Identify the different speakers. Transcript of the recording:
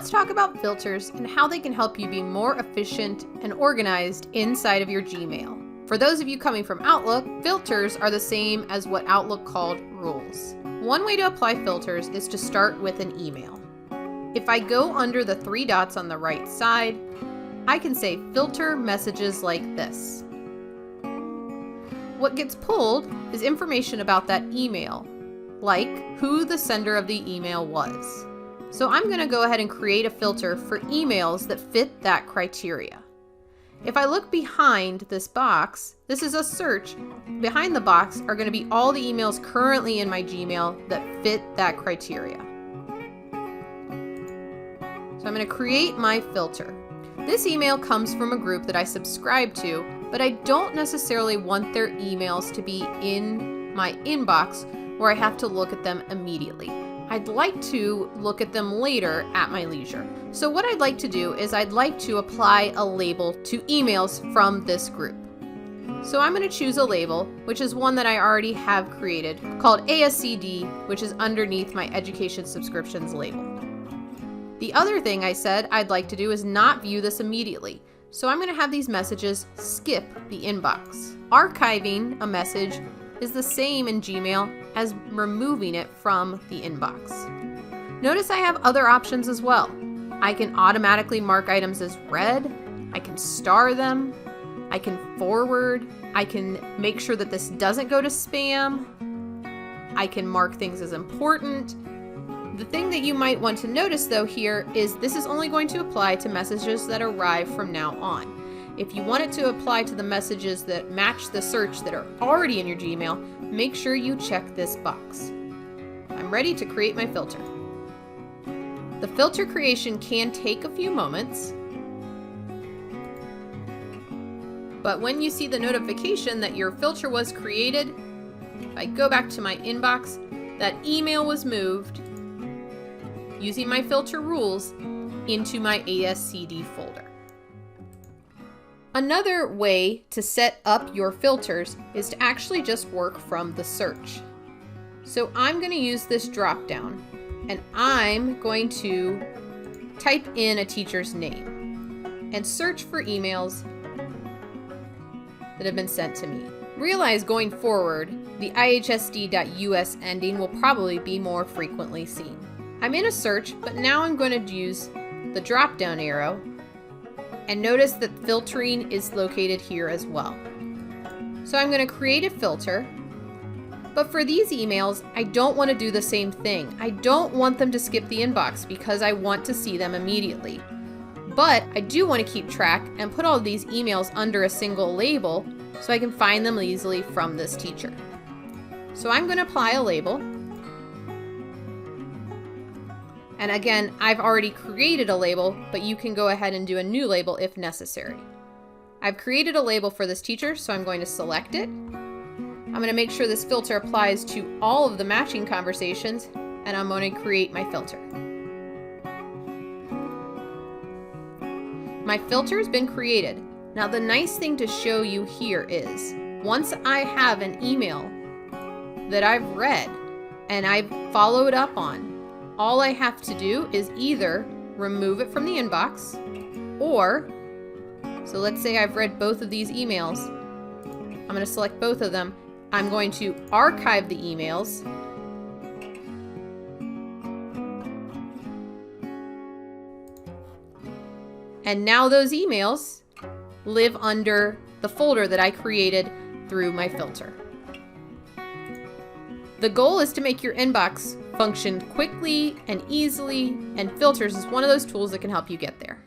Speaker 1: let's talk about filters and how they can help you be more efficient and organized inside of your Gmail. For those of you coming from Outlook, filters are the same as what Outlook called rules. One way to apply filters is to start with an email. If I go under the three dots on the right side, I can say filter messages like this. What gets pulled is information about that email, like who the sender of the email was. So I'm going to go ahead and create a filter for emails that fit that criteria. If I look behind this box, this is a search. Behind the box are going to be all the emails currently in my Gmail that fit that criteria. So I'm going to create my filter. This email comes from a group that I subscribe to, but I don't necessarily want their emails to be in my inbox where I have to look at them immediately. I'd like to look at them later at my leisure. So what I'd like to do is I'd like to apply a label to emails from this group. So I'm going to choose a label, which is one that I already have created, called ASCD, which is underneath my education subscriptions label. The other thing I said I'd like to do is not view this immediately. So I'm going to have these messages skip the inbox. Archiving a message is the same in Gmail as removing it from the inbox. Notice I have other options as well. I can automatically mark items as read, I can star them, I can forward, I can make sure that this doesn't go to spam, I can mark things as important. The thing that you might want to notice though here is this is only going to apply to messages that arrive from now on. If you want it to apply to the messages that match the search that are already in your Gmail, make sure you check this box. I'm ready to create my filter. The filter creation can take a few moments, but when you see the notification that your filter was created, if I go back to my inbox, that email was moved using my filter rules into my ASCD folder. Another way to set up your filters is to actually just work from the search. So I'm going to use this drop down and I'm going to type in a teacher's name and search for emails that have been sent to me. Realize going forward, the ihsd.us ending will probably be more frequently seen. I'm in a search, but now I'm going to use the drop down arrow. And notice that filtering is located here as well. So I'm going to create a filter, but for these emails, I don't want to do the same thing. I don't want them to skip the inbox because I want to see them immediately. But I do want to keep track and put all of these emails under a single label so I can find them easily from this teacher. So I'm going to apply a label. And again, I've already created a label, but you can go ahead and do a new label if necessary. I've created a label for this teacher, so I'm going to select it. I'm going to make sure this filter applies to all of the matching conversations, and I'm going to create my filter. My filter has been created. Now the nice thing to show you here is, once I have an email that I've read and I've followed up on, all I have to do is either remove it from the inbox or, so let's say I've read both of these emails. I'm going to select both of them. I'm going to archive the emails. And now those emails live under the folder that I created through my filter. The goal is to make your inbox function quickly and easily, and filters is one of those tools that can help you get there.